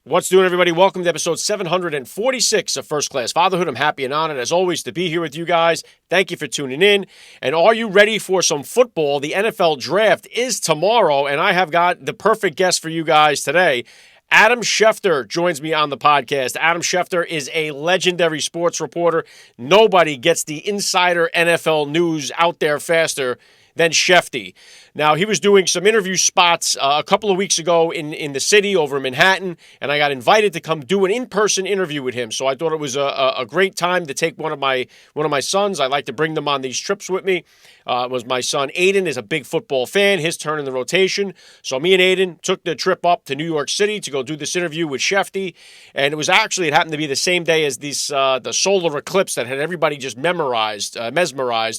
What's doing, everybody? Welcome to episode 746 of First Class Fatherhood. I'm happy and honored, as always, to be here with you guys. Thank you for tuning in. And are you ready for some football? The NFL draft is tomorrow, and I have got the perfect guest for you guys today. Adam Schefter joins me on the podcast. Adam Schefter is a legendary sports reporter. Nobody gets the insider NFL news out there faster than Schefty. Now, he was doing some interview spots a couple of weeks ago in the city over in Manhattan, and I got invited to come do an in-person interview with him. So I thought it was a great time to take one of my sons. I like to bring them on these trips with me. It was my son Aiden is a big football fan, his turn in the rotation. So me and Aiden took the trip up to New York City to go do this interview with Schefty. And it happened to be the same day as the solar eclipse that had everybody just mesmerized.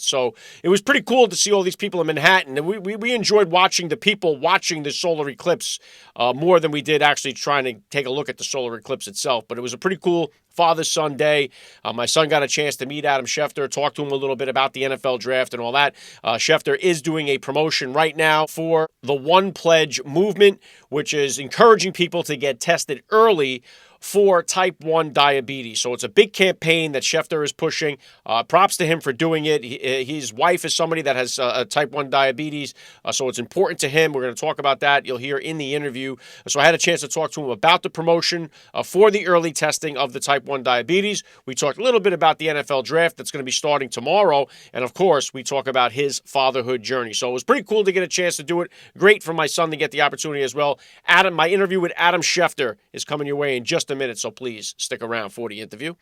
So it was pretty cool to see all these people in Manhattan. And we enjoyed watching the people watching the solar eclipse more than we did actually trying to take a look at the solar eclipse itself. But it was a pretty cool Father-Son Day. My son got a chance to meet Adam Schefter, talk to him a little bit about the NFL draft and all that. Schefter is doing a promotion right now for the One Pledge movement, which is encouraging people to get tested early for type 1 diabetes. So it's a big campaign that Schefter is pushing. Props to him for doing it. His wife is somebody that has type 1 diabetes, so it's important to him. We're going to talk about that. You'll hear in the interview. So I had a chance to talk to him about the promotion for the early testing of the type 1 diabetes. We talked a little bit about the NFL draft that's going to be starting tomorrow. And of course, we talk about his fatherhood journey. So it was pretty cool to get a chance to do it. Great for my son to get the opportunity as well. My interview with Adam Schefter is coming your way in just a minute, so please stick around for the interview.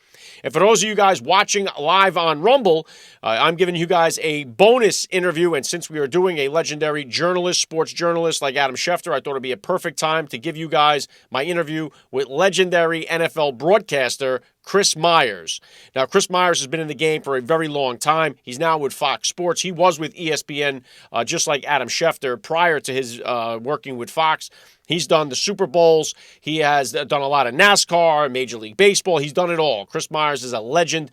And for those of you guys watching live on Rumble, I'm giving you guys a bonus interview, and since we are doing a legendary sports journalist like Adam Schefter, I thought it'd be a perfect time to give you guys my interview with legendary NFL broadcaster Chris Myers. Now, Chris Myers has been in the game for a very long time. He's now with Fox Sports. He was with ESPN, just like Adam Schefter, prior to his working with Fox. He's done the Super Bowls. He has done a lot of NASCAR, Major League Baseball. He's done it all. Chris Myers is a legend.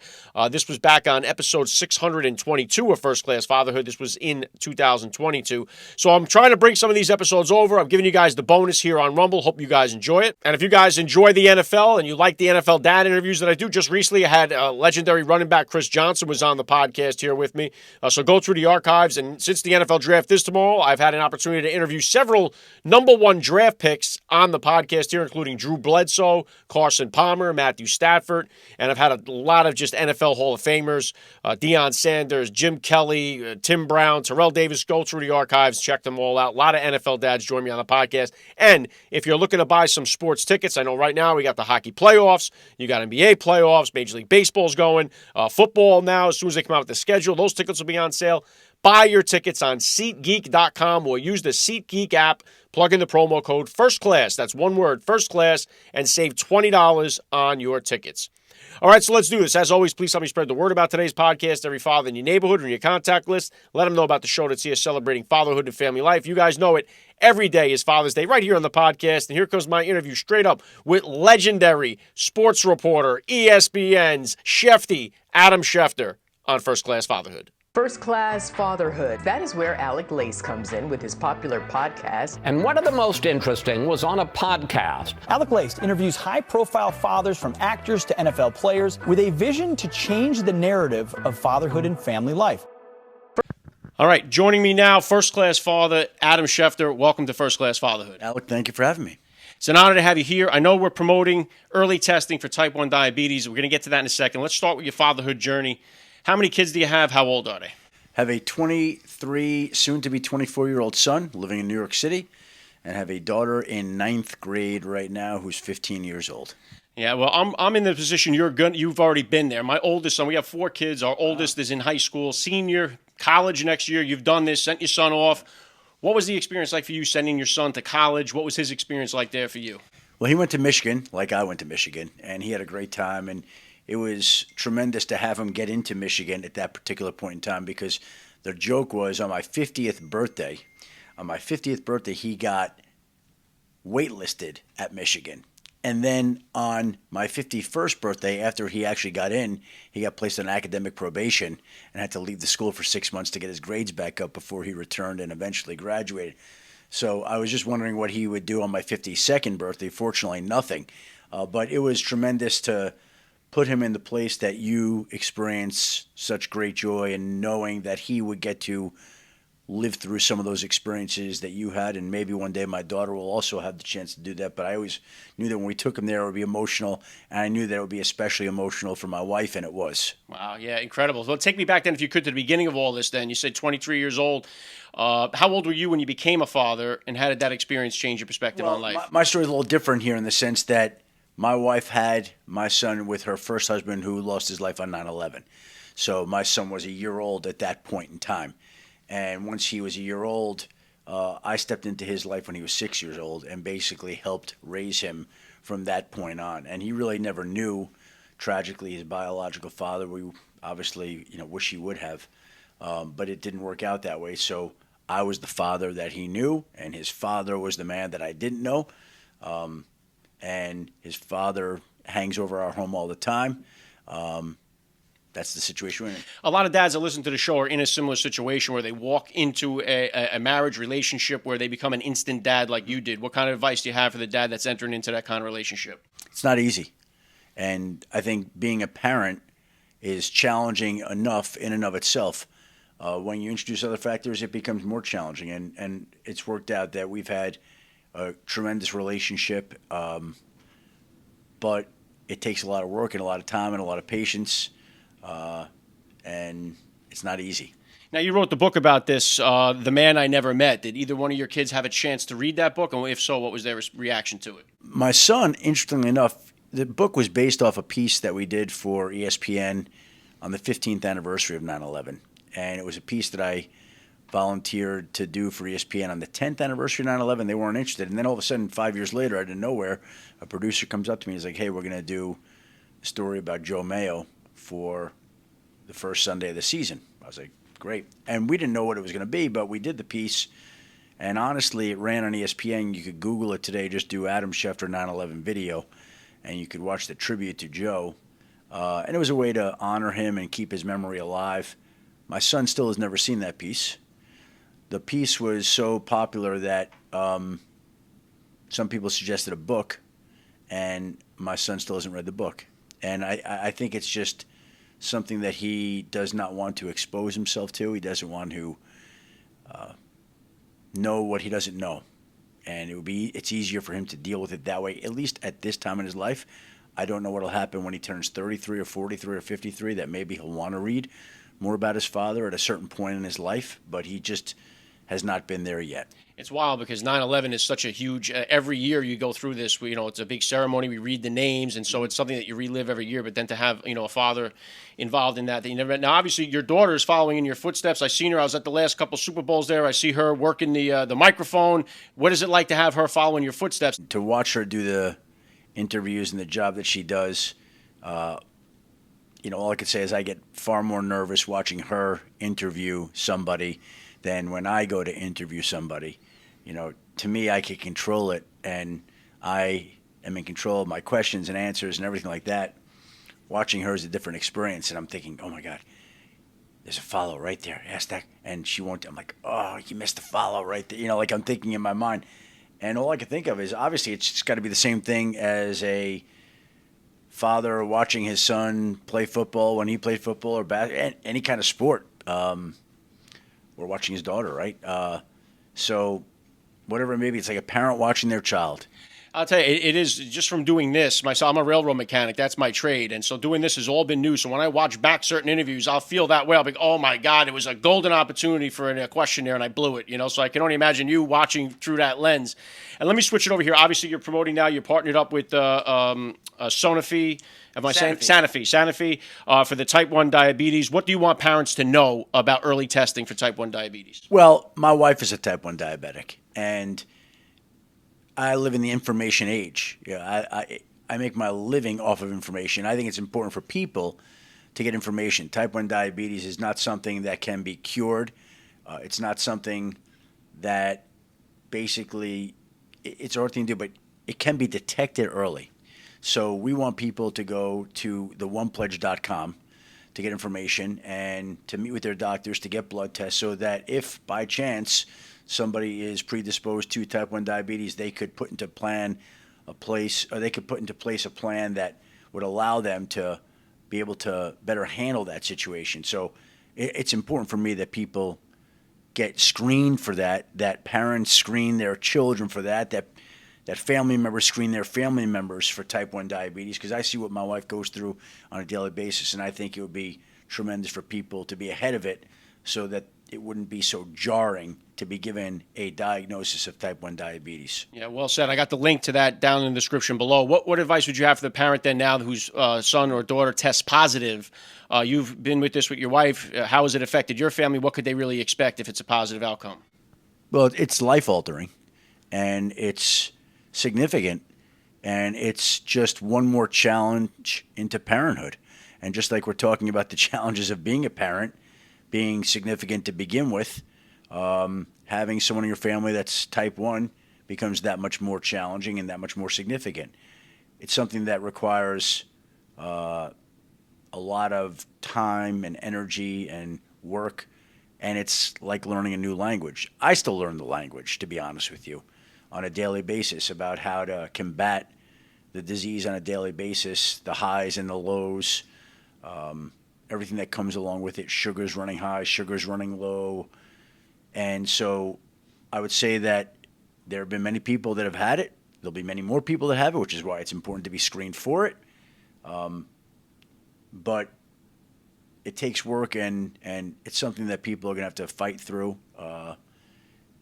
This was back on episode 622 of First Class Fatherhood. This was in 2022. So I'm trying to bring some of these episodes over. I'm giving you guys the bonus here on Rumble. Hope you guys enjoy it. And if you guys enjoy the NFL and you like the NFL dad interviews that I do, just recently I had legendary running back Chris Johnson was on the podcast here with me. So go through the archives. And since the NFL draft is tomorrow, I've had an opportunity to interview several number one draft picks on the podcast here, including Drew Bledsoe, Carson Palmer, Matthew Stafford, and I've had a lot of just NFL Hall of Famers, Deion Sanders, Jim Kelly, Tim Brown, Terrell Davis. Go through the archives, check them all out. A lot of NFL dads join me on the podcast. And if you're looking to buy some sports tickets, I know right now we got the hockey playoffs, you got NBA playoffs, Major League Baseball's going, football now, as soon as they come out with the schedule, those tickets will be on sale. Buy your tickets on SeatGeek.com or use the SeatGeek app. Plug in the promo code FIRSTCLASS. That's one word, FIRSTCLASS, and save $20 on your tickets. All right, so let's do this. As always, please help me spread the word about today's podcast. Every father in your neighborhood or in your contact list, let them know about the show that's here celebrating fatherhood and family life. You guys know it. Every day is Father's Day right here on the podcast. And here comes my interview straight up with legendary sports reporter, ESPN's Schefty, Adam Schefter, on First Class Fatherhood. First Class Fatherhood. That is where Alec Lace comes in with his popular podcast. And one of the most interesting was on a podcast. Alec Lace interviews high-profile fathers from actors to NFL players with a vision to change the narrative of fatherhood and family life. All right, joining me now, First Class Father, Adam Schefter. Welcome to First Class Fatherhood. Alec, thank you for having me. It's an honor to have you here. I know we're promoting early testing for type 1 diabetes. We're going to get to that in a second. Let's start with your fatherhood journey. How many kids do you have? How old are they? Have a 23, soon-to-be 24-year-old son living in New York City, and have a daughter in 9th grade right now who's 15 years old. Yeah, well, I'm in the position you've already been there. My oldest son, we have 4 kids. Our oldest is in high school, senior, college next year. You've done this, sent your son off. What was the experience like for you sending your son to college? What was his experience like there for you? Well, he went to Michigan, like I went to Michigan, and he had a great time, and it was tremendous to have him get into Michigan at that particular point in time because the joke was on my 50th birthday, he got waitlisted at Michigan. And then on my 51st birthday, after he actually got in, he got placed on academic probation and had to leave the school for 6 months to get his grades back up before he returned and eventually graduated. So I was just wondering what he would do on my 52nd birthday. Fortunately, nothing. But it was tremendous to put him in the place that you experience such great joy, and knowing that he would get to live through some of those experiences that you had, and maybe one day my daughter will also have the chance to do that. But I always knew that when we took him there, it would be emotional, and I knew that it would be especially emotional for my wife, and it was. Wow, yeah, incredible. Well, take me back then, if you could, to the beginning of all this then. You said 23 years old. How old were you when you became a father, and how did that experience change your perspective on life? My story is a little different here in the sense that my wife had my son with her first husband, who lost his life on 9/11. So my son was a year old at that point in time. And once he was a year old, I stepped into his life when he was 6 years old and basically helped raise him from that point on. And he really never knew, tragically, his biological father. We obviously, wish he would have, but it didn't work out that way. So I was the father that he knew, and his father was the man that I didn't know. And his father hangs over our home all the time. That's the situation we're in. A lot of dads that listen to the show are in a similar situation where they walk into a marriage relationship where they become an instant dad like you did. What kind of advice do you have for the dad that's entering into that kind of relationship? It's not easy. And I think being a parent is challenging enough in and of itself. When you introduce other factors, it becomes more challenging. And it's worked out that we've had a tremendous relationship, but it takes a lot of work and a lot of time and a lot of patience. And it's not easy. Now, you wrote the book about this, The Man I Never Met. Did either one of your kids have a chance to read that book? And if so, what was their reaction to it? My son, interestingly enough, the book was based off a piece that we did for ESPN on the 15th anniversary of 9/11. And it was a piece that I volunteered to do for ESPN on the 10th anniversary of 9/11. They weren't interested. And then all of a sudden, 5 years later, out of nowhere, a producer comes up to me and is like, hey, we're going to do a story about Joe Mayo for the first Sunday of the season. I was like, great. And we didn't know what it was going to be, but we did the piece. And honestly, it ran on ESPN. You could Google it today, just do Adam Schefter 9/11 video, and you could watch the tribute to Joe. And it was a way to honor him and keep his memory alive. My son still has never seen that piece. The piece was so popular that some people suggested a book, and my son still hasn't read the book. And I think it's just something that he does not want to expose himself to. He doesn't want to know what he doesn't know. And it's easier for him to deal with it that way, at least at this time in his life. I don't know what will happen when he turns 33 or 43 or 53, that maybe he'll want to read more about his father at a certain point in his life, but he just has not been there yet. It's wild because 9/11 is such a huge, every year you go through this, it's a big ceremony, we read the names, and so it's something that you relive every year, but then to have, a father involved in that you never met. Now, obviously, your daughter is following in your footsteps. I seen her, I was at the last couple Super Bowls there, I see her working the microphone. What is it like to have her follow in your footsteps? To watch her do the interviews and the job that she does, all I could say is I get far more nervous watching her interview somebody than when I go to interview somebody. To me, I can control it, and I am in control of my questions and answers and everything like that. Watching her is a different experience, and I'm thinking, oh my God, there's a follow right there. Ask that, and she won't. I'm like, oh, you missed the follow right there. Like I'm thinking in my mind, and all I can think of is obviously it's just got to be the same thing as a father watching his son play football when he played football or any kind of sport. Or watching his daughter, right? So whatever it may be, it's like a parent watching their child. I'll tell you, it is just from doing this. I'm a railroad mechanic. That's my trade. And so doing this has all been new. So when I watch back certain interviews, I'll feel that way. I'll be like, oh, my God, it was a golden opportunity for a question there, and I blew it. So I can only imagine you watching through that lens. And let me switch it over here. Obviously, you're promoting now. You're partnered up with Sanofi. Am I saying Sanofi for the type 1 diabetes. What do you want parents to know about early testing for type 1 diabetes? Well, my wife is a type 1 diabetic, and I live in the information age. I make my living off of information. I think it's important for people to get information. Type 1 diabetes is not something that can be cured. It's not something that basically it's a hard thing to do, but it can be detected early. So we want people to go to theonepledge.com to get information and to meet with their doctors to get blood tests so that if by chance somebody is predisposed to type 1 diabetes, they could put into place a plan that would allow them to be able to better handle that situation. So it's important for me that people get screened for that parents screen their children for that family members screen their family members for type 1 diabetes, because I see what my wife goes through on a daily basis, and I think it would be tremendous for people to be ahead of it so that it wouldn't be so jarring to be given a diagnosis of type 1 diabetes. Yeah, well said. I got the link to that down in the description below. What advice would you have for the parent then now whose son or daughter tests positive? You've been with this with your wife. How has it affected your family? What could they really expect if it's a positive outcome? Well, it's life-altering, and it's significant, and it's just one more challenge into parenthood. And just like we're talking about the challenges of being a parent, being significant to begin with, having someone in your family that's type 1 becomes that much more challenging and that much more significant. It's something that requires a lot of time and energy and work, and it's like learning a new language. I still learn the language, to be honest with you, on a daily basis about how to combat the disease on a daily basis, the highs and the lows, everything that comes along with it. Sugar's running high, sugar's running low. And so I would say that there have been many people that have had it. There'll be many more people that have it, which is why it's important to be screened for it. But it takes work, and it's something that people are going to have to fight through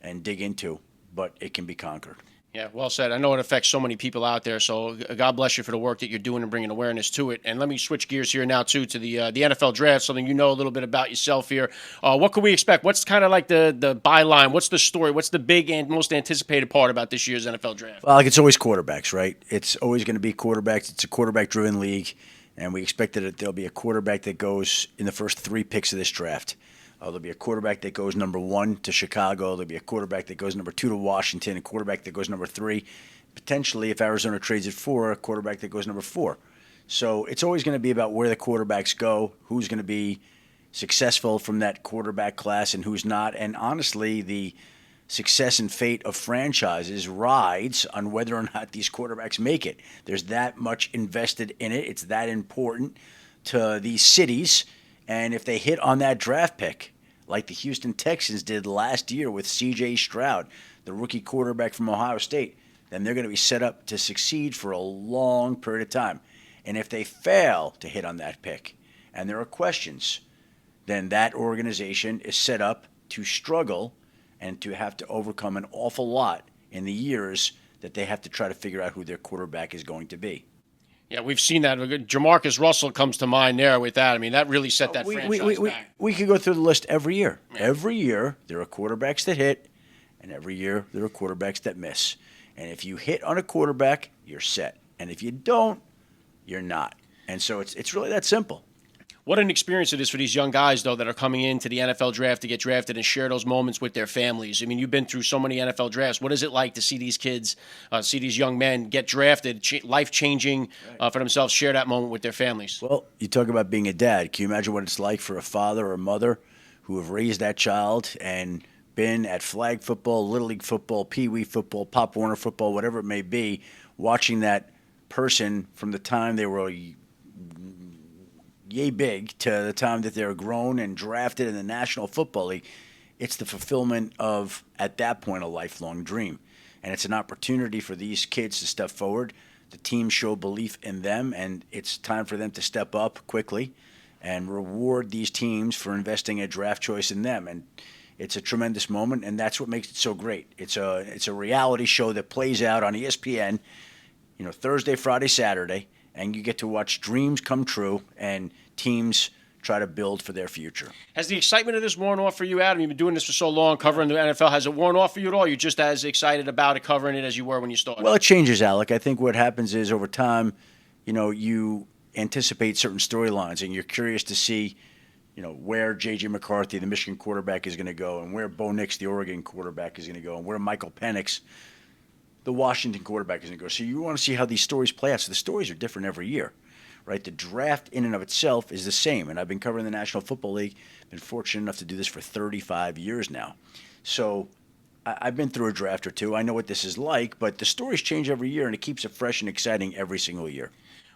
and dig into, but it can be conquered. Yeah, well said. I know it affects so many people out there, so God bless you for the work that you're doing and bringing awareness to it. And let me switch gears here now, too, to the NFL draft, something you know a little bit about yourself here. What can we expect? What's kind of like the byline? What's the story? What's the big and most anticipated part about this year's NFL draft? Well, like it's always quarterbacks, right? It's always going to be quarterbacks. It's a quarterback-driven league, and we expect that there'll be a quarterback that goes in the first 3 picks of this draft. There'll be a quarterback that goes number 1 to Chicago. There'll be a quarterback that goes number 2 to Washington, a quarterback that goes number 3. Potentially, if Arizona trades at 4, a quarterback that goes number 4. So it's always going to be about where the quarterbacks go, who's going to be successful from that quarterback class and who's not. And honestly, the success and fate of franchises rides on whether or not these quarterbacks make it. There's that much invested in it. It's that important to these cities. And if they hit on that draft pick, like the Houston Texans did last year with C.J. Stroud, the rookie quarterback from Ohio State, then they're going to be set up to succeed for a long period of time. And if they fail to hit on that pick, and there are questions, then that organization is set up to struggle and to have to overcome an awful lot in the years that they have to try to figure out who their quarterback is going to be. Yeah, we've seen that. Jamarcus Russell comes to mind there with that. I mean, that really set that franchise back. We could go through the list every year. Yeah. Every year, there are quarterbacks that hit, and every year, there are quarterbacks that miss. And if you hit on a quarterback, you're set. And if you don't, you're not. And so it's really that simple. What an experience it is for these young guys, though, that are coming into the NFL draft to get drafted and share those moments with their families. I mean, you've been through so many NFL drafts. What is it like to see these kids, see these young men get drafted, life-changing for themselves, share that moment with their families? Well, you talk about being a dad. Can you imagine what it's like for a father or mother who have raised that child and been at flag football, Little League football, Pee Wee football, Pop Warner football, whatever it may be, watching that person from the time they were yay big to the time that they're grown and drafted in the National Football League? It's the fulfillment of, at that point, a lifelong dream. And it's an opportunity for these kids to step forward. The team show belief in them, and it's time for them to step up quickly and reward these teams for investing a draft choice in them. And it's a tremendous moment, and that's what makes it so great. It's a reality show that plays out on ESPN, Thursday, Friday, Saturday, and you get to watch dreams come true and teams try to build for their future. Has the excitement of this worn off for you, Adam? You've been doing this for so long, covering the NFL. Has it worn off for you at all? You're just as excited about it, covering it, as you were when you started? Well, it changes, Alec. I think what happens is over time, you anticipate certain storylines, and you're curious to see, where J.J. McCarthy, the Michigan quarterback, is going to go, and where Bo Nix, the Oregon quarterback, is going to go, and where Michael Penix, the Washington quarterback, is going to go. So you want to see how these stories play out. So the stories are different every year, right? The draft in and of itself is the same. And I've been covering the National Football League, been fortunate enough to do this for 35 years now. So I've been through a draft or two. I know what this is like, but the stories change every year, and it keeps it fresh and exciting every single year.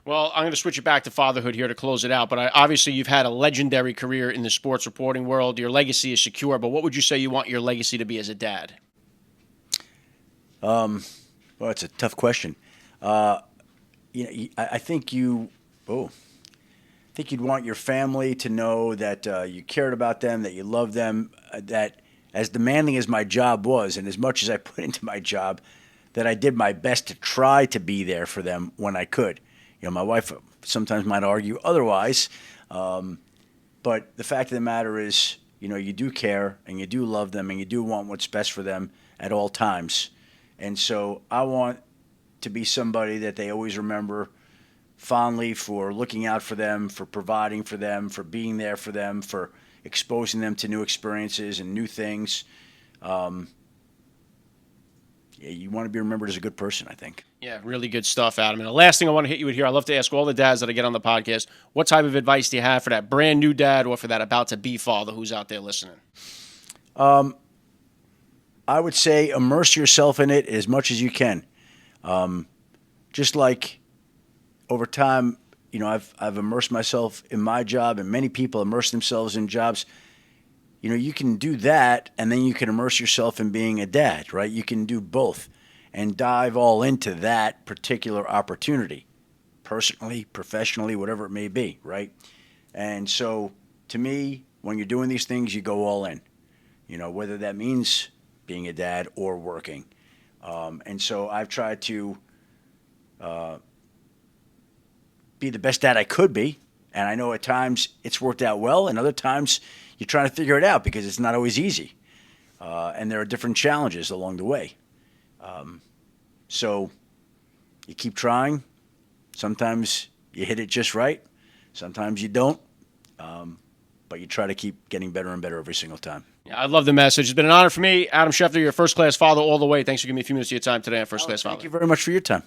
Well, I'm going to switch it back to fatherhood here to close it out. But obviously, you've had a legendary career in the sports reporting world. Your legacy is secure. But what would you say you want your legacy to be as a dad? Well, it's a tough question. I think I think you'd want your family to know that you cared about them, that you loved them, that as demanding as my job was, and as much as I put into my job, that I did my best to try to be there for them when I could. My wife sometimes might argue otherwise, but the fact of the matter is, you do care and you do love them and you do want what's best for them at all times. And so I want to be somebody that they always remember fondly for looking out for them, for providing for them, for being there for them, for exposing them to new experiences and new things. You want to be remembered as a good person, I think. Yeah, really good stuff, Adam. And the last thing I want to hit you with here, I love to ask all the dads that I get on the podcast, what type of advice do you have for that brand new dad or for that about-to-be father who's out there listening? I would say immerse yourself in it as much as you can. Just like over time, I've immersed myself in my job, and many people immerse themselves in jobs. You can do that, and then you can immerse yourself in being a dad, right? You can do both and dive all into that particular opportunity, personally, professionally, whatever it may be, right? And so, to me, when you're doing these things, you go all in, whether that means being a dad or working. And so I've tried to be the best dad I could be. And I know at times it's worked out well, and other times you're trying to figure it out because it's not always easy. And there are different challenges along the way. So you keep trying. Sometimes you hit it just right. Sometimes you don't. But you try to keep getting better and better every single time. Yeah, I love the message. It's been an honor for me. Adam Schefter, you're a first-class father all the way. Thanks for giving me a few minutes of your time today on First Class Father. Thank you very much for your time.